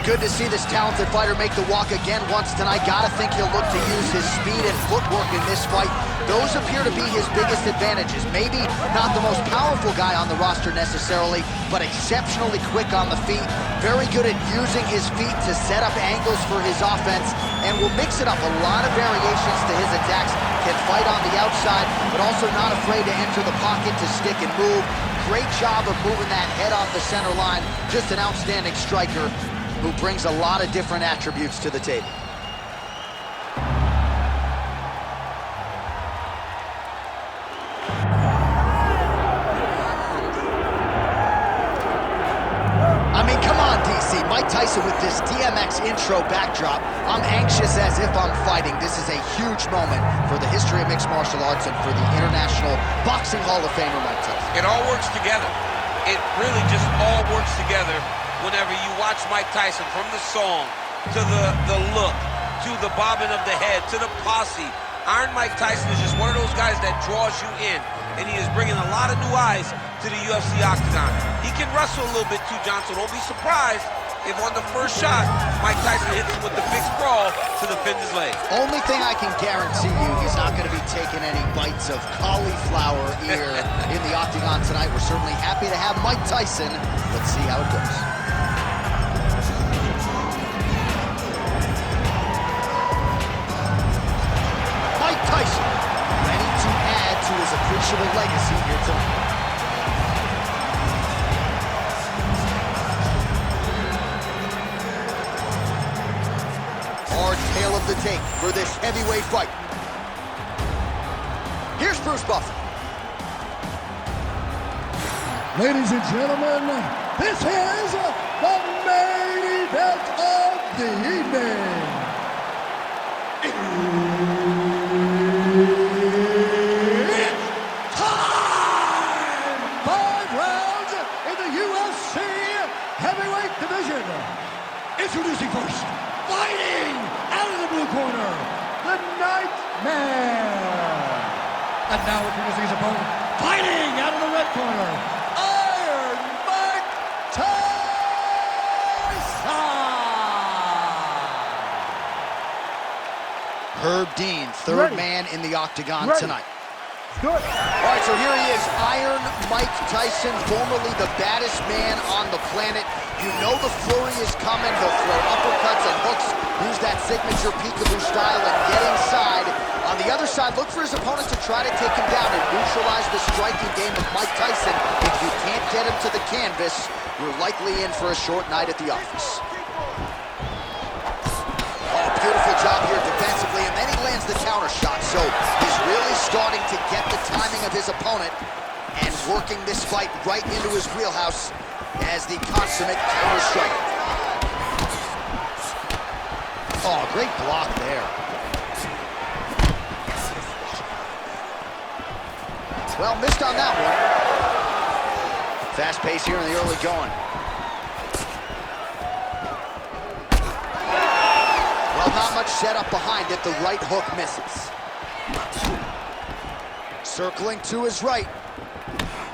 Good to see this talented fighter make the walk again once tonight. Gotta think he'll look to use his speed and footwork in this fight. Those appear to be his biggest advantages. Maybe not the most powerful guy on the roster necessarily, but exceptionally quick on the feet. Very good at using his feet to set up angles for his offense, and will mix it up. A lot of variations to his attacks. Can fight on the outside, but also not afraid to enter the pocket to stick and move. Great job of moving that head off the center line. Just an outstanding striker who brings a lot of different attributes to the table. I mean, come on, DC. Mike Tyson with this DMX intro backdrop. I'm anxious as if I'm fighting. This is a huge moment for the history of mixed martial arts and for the International Boxing Hall of Famer Mike Tyson. It all works together. It really just all works together whenever you watch Mike Tyson, from the song, to the look, to the bobbing of the head, to the posse. Iron Mike Tyson is just one of those guys that draws you in, and he is bringing a lot of new eyes to the UFC octagon. He can wrestle a little bit too, John, so don't be surprised if on the first shot, Mike Tyson hits him with the big sprawl to defend his leg. Only thing I can guarantee you, he's not going to be taking any bites of cauliflower ear in the octagon tonight. We're certainly happy to have Mike Tyson. Let's see how it goes. Mike Tyson, ready to add to his appreciable legacy here tonight. Hard tail of the tape for this heavyweight fight. Here's Bruce Buffer. Ladies and gentlemen, this is the main event of the evening. It's time! 5 rounds in the UFC heavyweight division. Introducing first, fighting out of the blue corner, the Nightmare. And now introducing his opponent, fighting out of the red corner, Iron Mike Tyson. Herb Dean, third man in the octagon tonight. Good. All right, so here he is, Iron Mike Tyson, formerly the baddest man on the planet. You know the flurry is coming. He'll throw uppercuts and hooks, use that signature peekaboo style and get inside. On the other side, look for his opponent to try to take him down and neutralize the striking game of Mike Tyson. If you can't get him to the canvas, you're likely in for a short night at the office. Oh, beautiful job here defensively, and then he lands the counter shot. So he's really starting to get the timing of his opponent and working this fight right into his wheelhouse as the consummate counter striker. Oh, great block there. Well, missed on that one. Fast pace here in the early going. Well, not much setup behind it. The right hook misses. Circling to his right.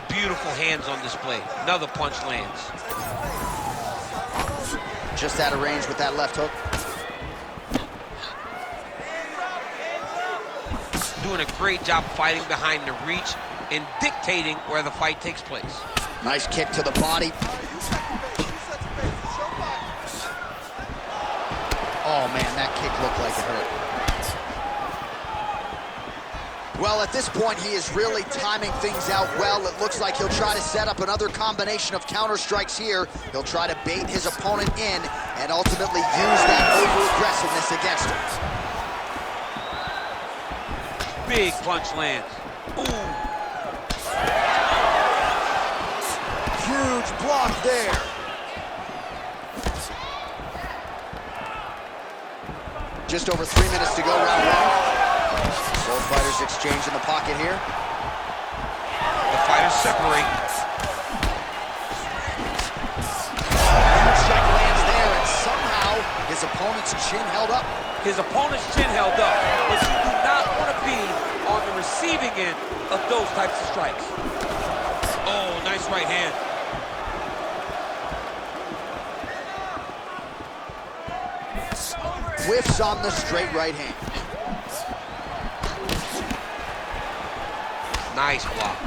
Beautiful hands on display. Another punch lands. Just out of range with that left hook. Doing a great job fighting behind the reach and dictating where the fight takes place. Nice kick to the body. Oh man, that kick looked like it hurt. Well, at this point, he is really timing things out well. It looks like he'll try to set up another combination of counter strikes here. He'll try to bait his opponent in and ultimately use that over-aggressiveness against him. Big punch lands. Ooh. Huge block there. Just over 3 minutes to go, round one. Both fighters exchange in the pocket here. The fighters separate. Huge strike lands there, and somehow his opponent's chin held up. His opponent's chin held up, but you do not want to be on the receiving end of those types of strikes. Oh, nice right hand. whiffs on the straight right hand. Nice block.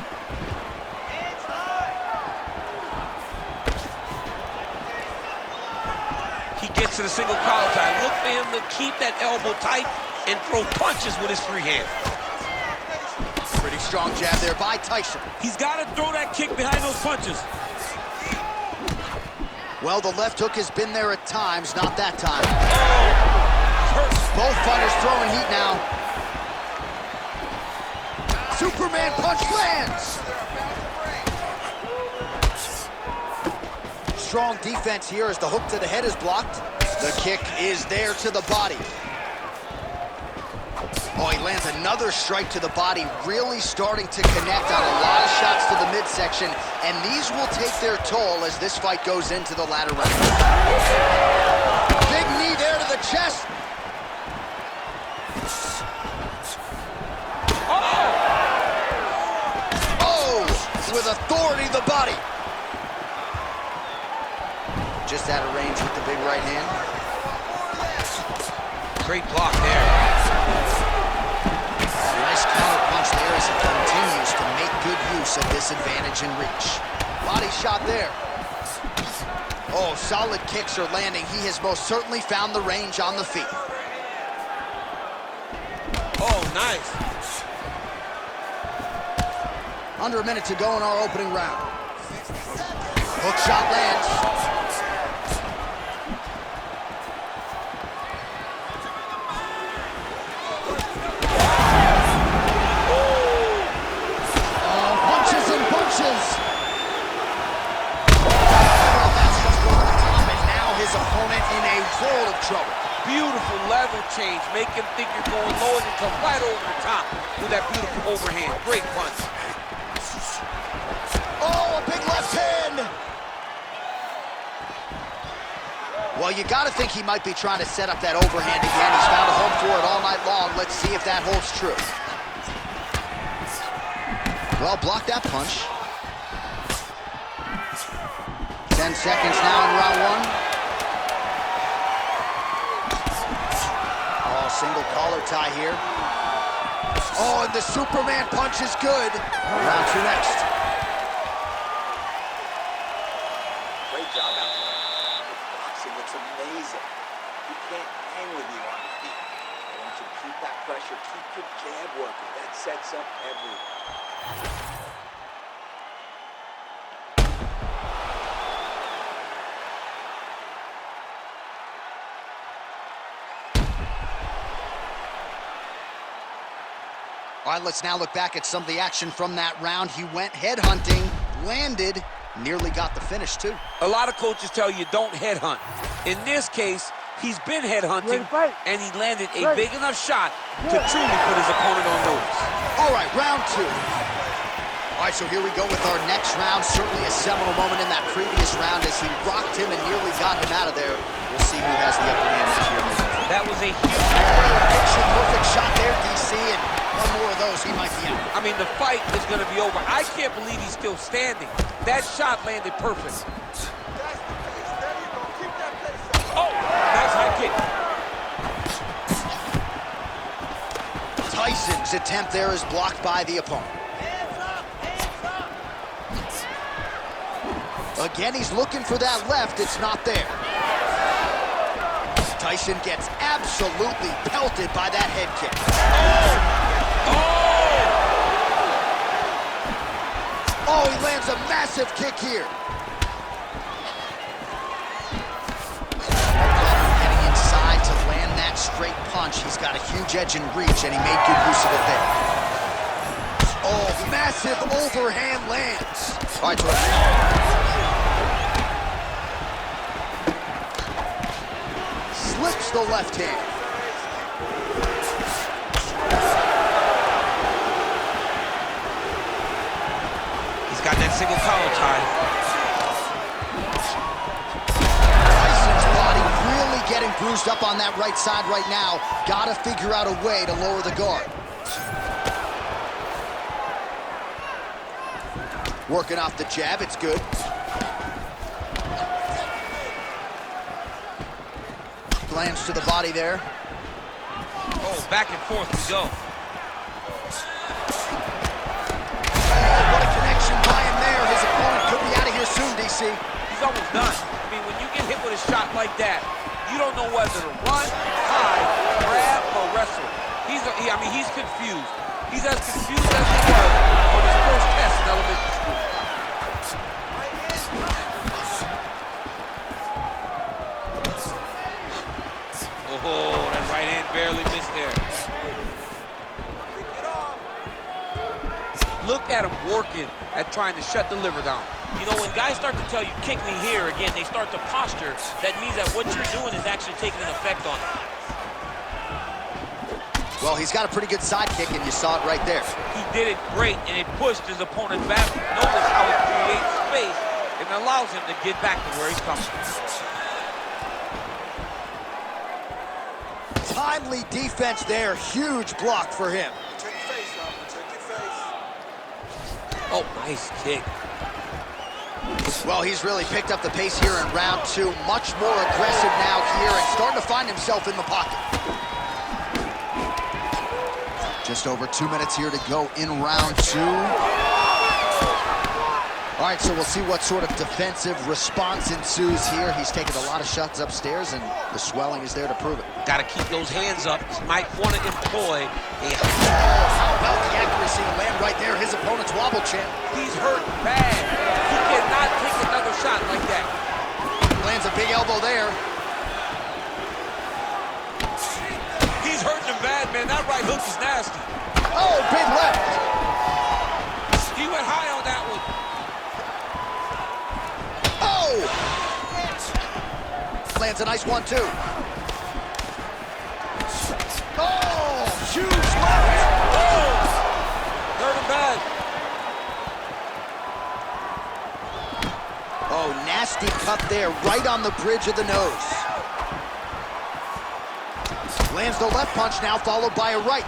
He gets to the single collar tie. Look for him to keep that elbow tight and throw punches with his free hand. Pretty strong jab there by Tyson. He's got to throw that kick behind those punches. Well, the left hook has been there at times, not that time. Oh, both fighters throwing heat now. Superman punch lands. Strong defense here as the hook to the head is blocked. The kick is there to the body. Oh, he lands another strike to the body, really starting to connect on a lot of shots to the midsection, and these will take their toll as this fight goes into the latter round. Big knee there to the chest. Oh, with authority the body. Just out of range with the big right hand. great block there. Nice counter punch there as he continues to make good use of this advantage in reach. Body shot there. Oh, solid kicks are landing. He has most certainly found the range on the feet. Oh, nice. Under a minute to go in our opening round. Hook shot lands. Punches and bunches. Well, that's just over the top, and now his opponent in a world of trouble. Beautiful level change. Make him think you're going low and you come right over the top with that beautiful overhand. Great punch. Oh, a big left hand. Well, you got to think he might be trying to set up that overhand again. He's found a home for it all night long. Let's see if that holds true. Well, block that punch. 10 seconds now in round one. Oh, single collar tie here. Oh, and the Superman punch is good. Round two next. Great job out there. Boxing looks amazing. You can't hang with you on the feet. I want you to keep that pressure, keep your jab working. That sets up everything. All right, let's now look back at some of the action from that round. He went headhunting, landed, nearly got the finish, too. A lot of coaches tell you don't headhunt. In this case, he's been headhunting, and he landed a big enough shot to truly put his opponent on notice. All right, round two. All right, so here we go with our next round. Certainly a seminal moment in that previous round as he rocked him and nearly got him out of there. We'll see who has the upper hand this year. That was a huge... Picture-perfect shot there, DC, and one more of those, he might be out. I mean, the fight is going to be over. I can't believe he's still standing. That shot landed perfect. Oh, nice high kick. Tyson's attempt there is blocked by the opponent. Again, he's looking for that left. It's not there. Tyson gets absolutely pelted by that head kick. Oh, he lands a massive kick here. Getting inside to land that straight punch. He's got a huge edge in reach, and he made good use of it there. Oh, massive overhand lands. All right, slips the left hand. He's got that single collar tie. Tyson's body really getting bruised up on that right side right now. Gotta figure out a way to lower the guard. Working off the jab, it's good. Lands to the body there. back and forth we go. What a connection by him there. His opponent could be out of here soon, DC. He's almost done. I mean, when you get hit with a shot like that, you don't know whether to run, hide, grab, or wrestle. He's confused. He's as confused as he was on his first test in elementary school. Oh, that right hand barely missed there. Look at him working at trying to shut the liver down. You know, when guys start to tell you, kick me here, again, they start to posture. That means that what you're doing is actually taking an effect on them. Well, he's got a pretty good sidekick, and you saw it right there. He did it great, and it pushed his opponent back. Notice how it creates space and allows him to get back to where he's coming from. Timely defense there. Huge block for him. Protect your face, Rob. Protect your face. Oh, nice kick. Well, he's really picked up the pace here in round 2. Much more aggressive now here and starting to find himself in the pocket. Just over 2 minutes here to go in round 2. All right, so we'll see what sort of defensive response ensues here. He's taken a lot of shots upstairs, and the swelling is there to prove it. Got to keep those hands up. He might want to employ a... How about the accuracy and land right there? His opponent's wobble champ. He's hurt bad. He cannot take another shot like that. Lands a big elbow there. He's hurting him bad, man. That right hook is nasty. Oh, big left. He went high on that one. Oh! Lands a nice one, too. Oh, huge left. Oh! Hurt him bad. Oh, nasty cut there, right on the bridge of the nose. Lands the left punch now, followed by a right.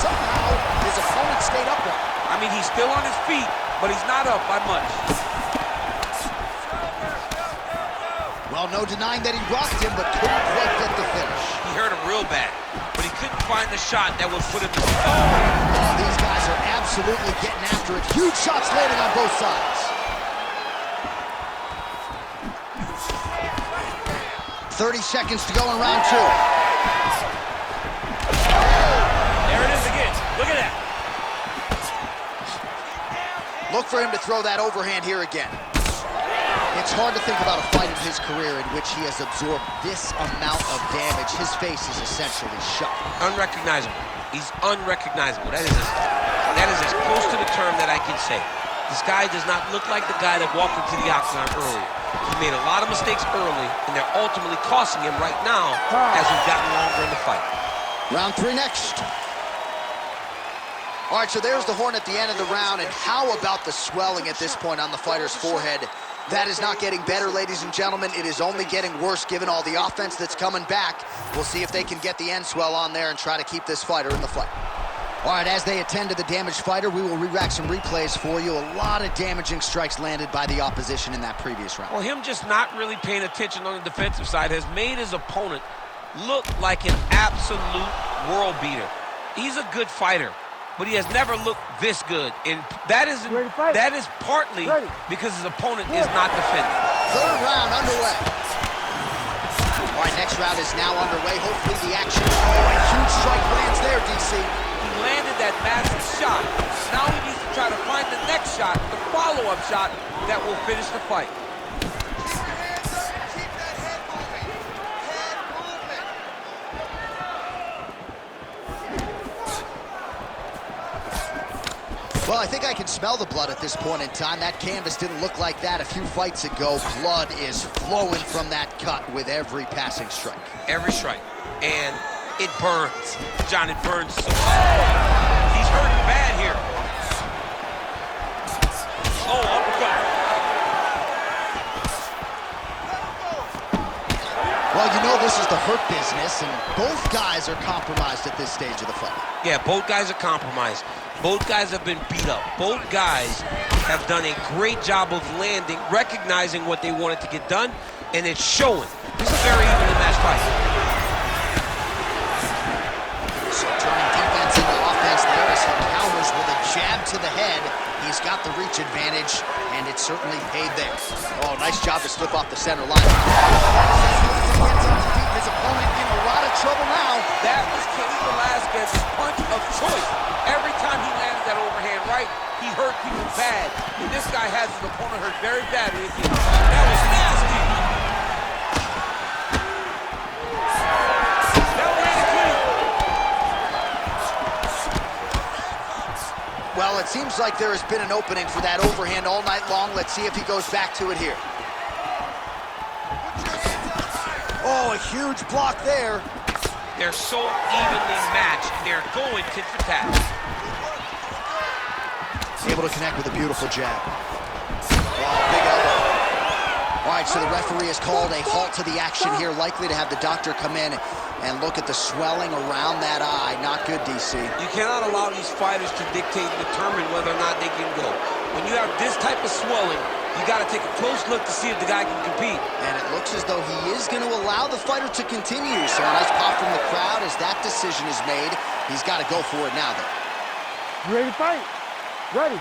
Somehow, his opponent stayed upright. I mean, he's still on his feet, but he's not up by much. Well, no denying that he rocked him, but couldn't quite get the finish. He hurt him real bad, but he couldn't find the shot that would put him to... Oh, these guys are absolutely getting after it. Huge shots landing on both sides. 30 seconds to go in round 2. There it is again. Look at that. Look for him to throw that overhand here again. It's hard to think about a fight in his career in which he has absorbed this amount of damage. His face is essentially shut. Unrecognizable. He's unrecognizable. That is as close to the term that I can say. This guy does not look like the guy that walked into the octagon earlier. He made a lot of mistakes early, and they're ultimately costing him right now as we've gotten longer in the fight. Round 3 next. All right, so there's the horn at the end of the round, and how about the swelling at this point on the fighter's forehead? That is not getting better, ladies and gentlemen. It is only getting worse given all the offense that's coming back. We'll see if they can get the end swell on there and try to keep this fighter in the fight. All right, as they attend to the damaged fighter, we will re-rack some replays for you. A lot of damaging strikes landed by the opposition in that previous round. Well, him just not really paying attention on the defensive side has made his opponent look like an absolute world beater. He's a good fighter, but he has never looked this good. And that is partly because his opponent is not defending. Third round underway. All right, next round is now underway. Hopefully the action. Oh, a huge strike lands there, DC. Landed that massive shot. Now he needs to try to find the next shot, the follow-up shot that will finish the fight. Keep your hands up and keep that head moving. Head movement. Well, I think I can smell the blood at this point in time. That canvas didn't look like that a few fights ago. Blood is flowing from that cut with every passing strike. Every strike. And it burns. John, it burns so bad. He's hurting bad here. Oh, uppercut. Well, you know this is the hurt business, and both guys are compromised at this stage of the fight. Yeah, both guys are compromised. Both guys have been beat up. Both guys have done a great job of landing, recognizing what they wanted to get done, and it's showing. This is a very fight. So turning defense into offense there as he counters with a jab to the head. He's got the reach advantage, and it certainly paid there. Oh, nice job to slip off the center line. Gets underneath his opponent in a lot of trouble now. That was Kenny Velasquez's punch of choice. Every time he lands that overhand right, he hurt people bad. And this guy has his opponent hurt very badly again. That was nasty. That ran clean. Well, it seems like there has been an opening for that overhand all night long. Let's see if he goes back to it here. Oh, a huge block there. They're so evenly matched. They're going tit for tat. Able to connect with a beautiful jab. Oh, big elbow. All right, so the referee has called a halt to the action here, likely to have the doctor come in and look at the swelling around that eye. Not good, DC. You cannot allow these fighters to dictate and determine whether or not they can go. When you have this type of swelling, you got to take a close look to see if the guy can compete. And it looks as though he is going to allow the fighter to continue. So a nice pop from the crowd as that decision is made. He's got to go for it now, though. You ready to fight? Ready.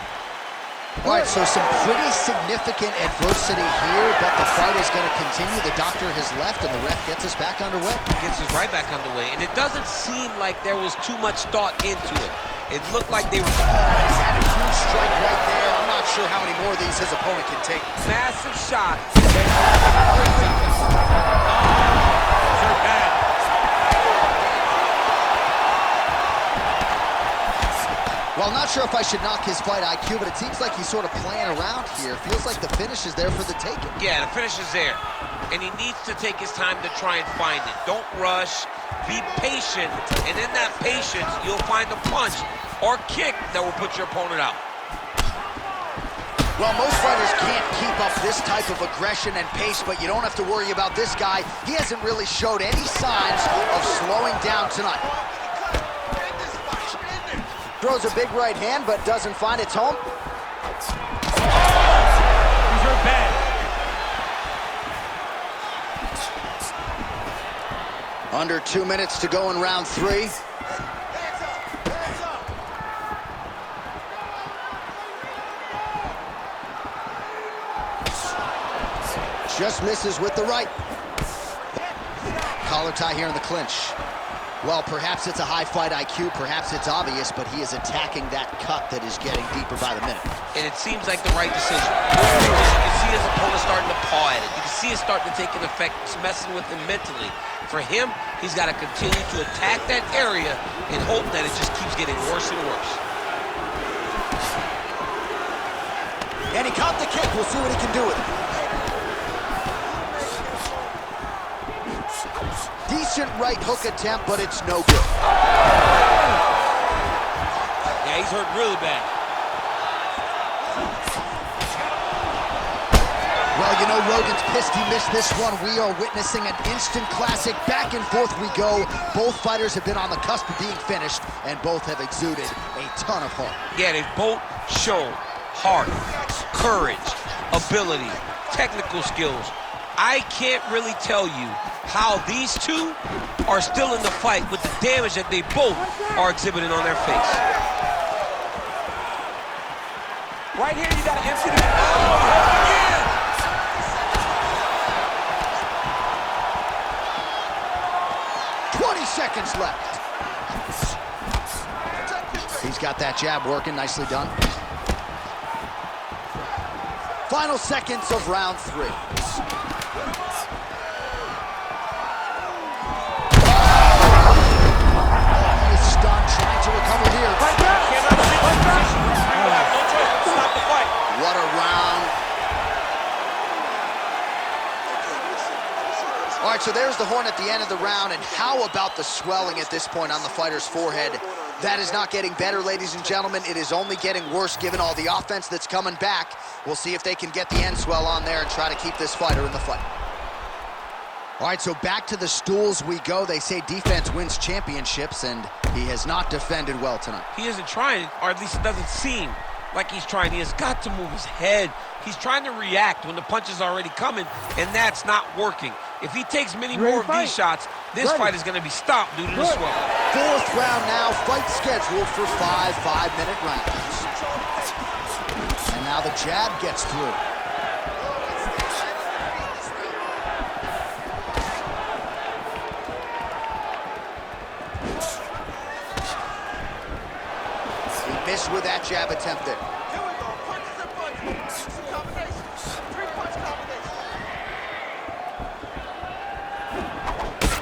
All right, so some pretty significant adversity here, but the fight is going to continue. The doctor has left, and the ref gets us back underway. Gets us right back underway, and it doesn't seem like there was too much thought into it. It looked like they were... He's had a huge strike right there. I'm not sure how many more of these his opponent can take. Massive shot. Well, I'm not sure if I should knock his fight IQ, but it seems like he's sort of playing around here. Feels like the finish is there for the taking. Yeah, the finish is there. And he needs to take his time to try and find it. Don't rush. Be patient. And in that patience, you'll find a punch or kick that will put your opponent out. Well, most fighters can't keep up this type of aggression and pace, but you don't have to worry about this guy. He hasn't really showed any signs of slowing down tonight. Throws a big right hand, but doesn't find its home. He's hurt bad. Under 2 minutes to go in round 3. Just misses with the right. Collar tie here in the clinch. Well, perhaps it's a high fight IQ, perhaps it's obvious, but he is attacking that cut that is getting deeper by the minute. And it seems like the right decision. You can see his opponent starting to paw at it. You can see it starting to take an effect. It's messing with him mentally. For him, he's got to continue to attack that area and hope that it just keeps getting worse and worse. And he caught the kick. We'll see what he can do with it. Decent right hook attempt, but it's no good. Yeah, he's hurt really bad. Well, you know, Rogan's pissed he missed this one. We are witnessing an instant classic. Back and forth we go. Both fighters have been on the cusp of being finished, and both have exuded a ton of heart. Yeah, they've both shown heart, courage, ability, technical skills. I can't really tell you how these two are still in the fight with the damage that they both are exhibiting on their face. Right here, you got to empty the... Oh, again! Seconds left. He's got that jab working, nicely done. Final seconds of round 3. He is stunned, trying to recover here. Stop the fight. What a round. All right, so there's the horn at the end of the round, and how about the swelling at this point on the fighter's forehead? That is not getting better, ladies and gentlemen. It is only getting worse given all the offense that's coming back. We'll see if they can get the end swell on there and try to keep this fighter in the fight. All right, so back to the stools we go. They say defense wins championships, and he has not defended well tonight. He isn't trying, or at least it doesn't seem like he's trying. He has got to move his head. He's trying to react when the punch is already coming, and that's not working. If he takes many more of these shots, this fight is going to be stopped due to the swell. Fourth round now, fight scheduled for 5 5-minute rounds. And now the jab gets through. He missed with that jab attempt there. Here we go. Punches and punches. Some combinations. 3-punch combination.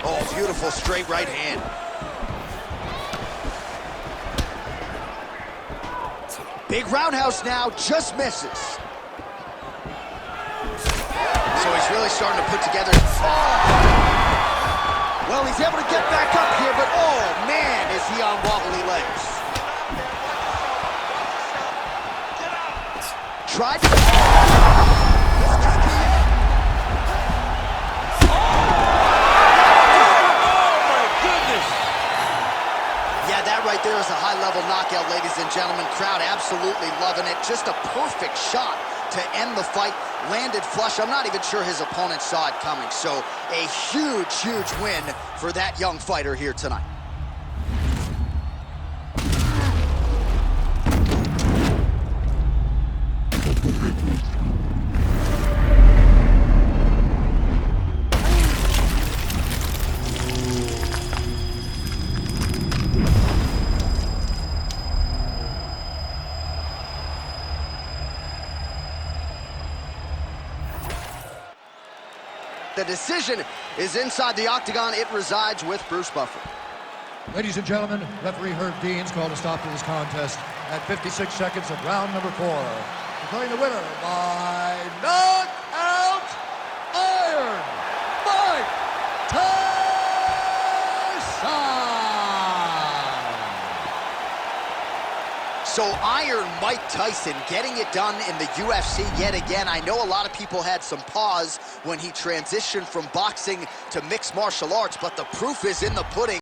Oh, beautiful straight right hand. Big roundhouse now, just misses. So he's really starting to put together. Oh! Well, he's able to get back up here, but oh man, is he on wobbly legs. Tried to... Yeah, that right there is a high-level knockout, ladies and gentlemen. Crowd absolutely loving it. Just a perfect shot to end the fight. Landed flush. I'm not even sure his opponent saw it coming. So a huge, huge win for that young fighter here tonight. The decision is inside the octagon. It resides with Bruce Buffer. Ladies and gentlemen, referee Herb Dean's called a stop to this contest at 56 seconds of round number 4. Declaring the winner by knockout, Iron Mike Tyson! So Iron Mike Tyson getting it done in the UFC yet again. I know a lot of people had some pause when he transitioned from boxing to mixed martial arts, but the proof is in the pudding.